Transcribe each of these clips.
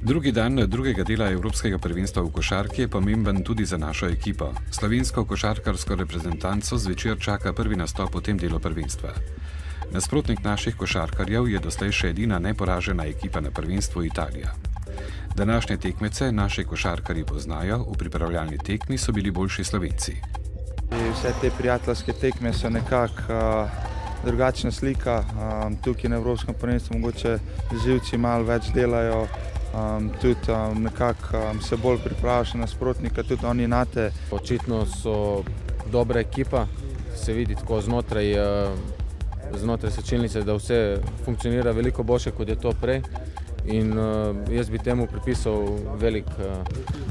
Drugi dan drugega dela Evropskega prvenstva v košarki je pomemben tudi za našo ekipo. Slovensko košarkarsko reprezentanco zvečer čaka prvi nastop v tem delu prvenstva. Nasprotnik naših košarkarjev je doslej še edina neporažena ekipa na prvenstvu Italija. Današnje tekmece naši košarkarji poznajo, v pripravljalni tekmi so bili boljši Slovenci. Vse te prijateljske tekme so nekako drugačna slika. Tukaj na Evropskem prvenstvu mogoče živci malo več delajo, tudi nekako se bolj pripraviš na nasprotnika, tudi oni nate. Očitno so dobra ekipa, se vidi tako znotraj sečilnice, da vse funkcionira veliko boljše, kot je to prej. In jaz bi temu pripisal velik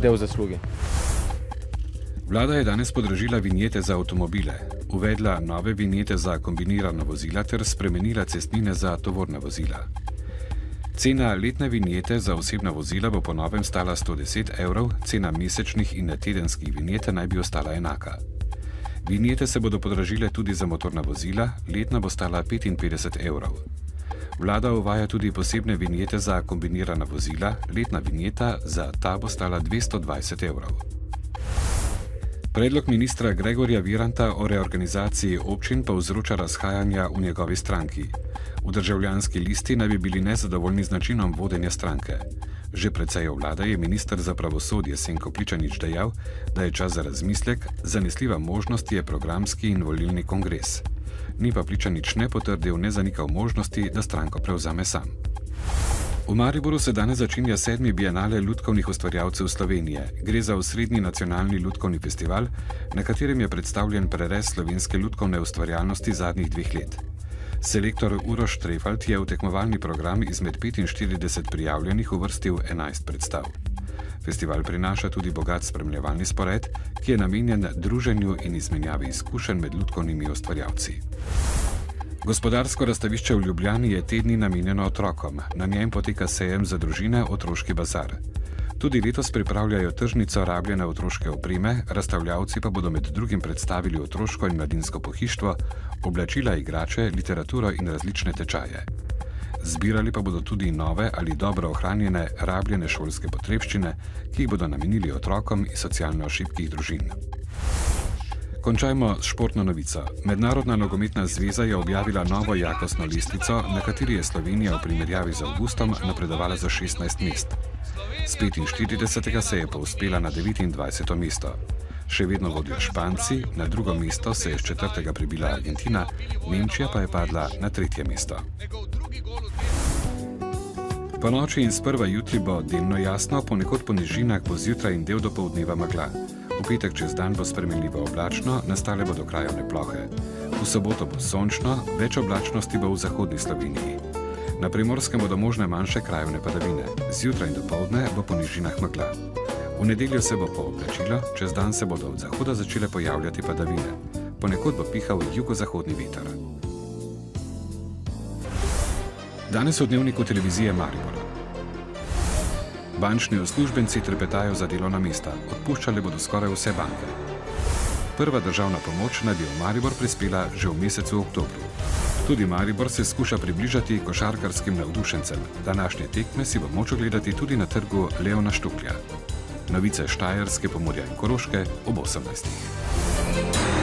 del zasluge. Vlada je danes podražila vinjete za avtomobile, uvedla nove vinjete za kombinirana vozila ter spremenila cestnine za tovorna vozila. Cena letne vinjete za osebna vozila bo po novem stala 110 evrov, cena mesečnih in tedenskih vinjete naj bi ostala enaka. Vinjete se bodo podražile tudi za motorna vozila, letna bo stala 55 evrov. Vlada uvaja tudi posebne vinjete za kombinirana vozila, letna vinjeta za ta bo stala 220 evrov. Predlog ministra Gregorja Viranta o reorganizaciji občin pa vzroča razhajanja v njegovi stranki. V Državljanski listi naj bi bili nezadovoljni z načinom vodenja stranke. Že pred sejo vlade je minister za pravosodje Senko Pličanič dejal, da je čas za razmislek, zanesljiva možnost je programski in volilni kongres. Ni pa Pličanič ne potrdil, ne zanikal možnosti, da stranko prevzame sam. V Mariboru se danes začenja 7. bienale lutkovnih ustvarjalcev Slovenije. Gre za osrednji nacionalni lutkovni festival, na katerem je predstavljen prerez slovenske lutkovne ustvarjalnosti zadnjih 2 let. Selektor Uroš Trefalt je v tekmovalni program izmed 45 prijavljenih uvrstil 11 predstav. Festival prinaša tudi bogat spremljevalni spored, ki je namenjen druženju in izmenjavi izkušenj med lutkovnimi ustvarjalci. Gospodarsko razstavišče v Ljubljani je te dni namenjeno otrokom. Na njem poteka sejem za družine Otroški bazar. Tudi letos pripravljajo tržnico rabljene otroške opreme, razstavljavci pa bodo med drugim predstavili otroško in mladinsko pohištvo, oblačila, igrače, literaturo in različne tečaje. Zbirali pa bodo tudi nove ali dobro ohranjene rabljene šolske potrebščine, ki jih bodo namenili otrokom iz socialno šibkih družin. Končajmo s športno novico. Mednarodna nogometna zveza je objavila novo jakostno lestvico, na kateri je Slovenija v primerjavi z avgustom napredovala za 16 mest. Z 45. se je povzpela na 29. mesto. Še vedno vodijo Španci, na drugo mesto se je s 4. prebila Argentina, Nemčija pa je padla na 3. mesto. Po noči in sprva jutri bo delno jasno, ponekod po nižinah bo zjutraj in del dopoldneva megla. V petek čez dan bo spremenljivo oblačno, nastale bodo krajevne plohe. V soboto bo sončno, več oblačnosti bo v zahodni Sloveniji. Na Primorskem bodo možne manjše krajevne padavine. Zjutraj in dopoldne bo po nižinah megla. V nedeljo se bo pooblačilo, čez dan se bodo od zahoda začele pojavljati padavine. Ponekod bo pihal jugozahodni veter. Danes v dnevniku televizije Maribor. Bančni uslužbenci trepetajo za delovna mesta. Odpuščale bodo skoraj vse banke. Prva državna pomoč naj bi v Maribor prispela že v mesecu oktobru. Tudi Maribor se skuša približati košarkarskim navdušencem. Današnje tekme si bo moč ogledati tudi na trgu Leona Štuklja. Novice Štajerske, Pomurja in Koroške ob 18.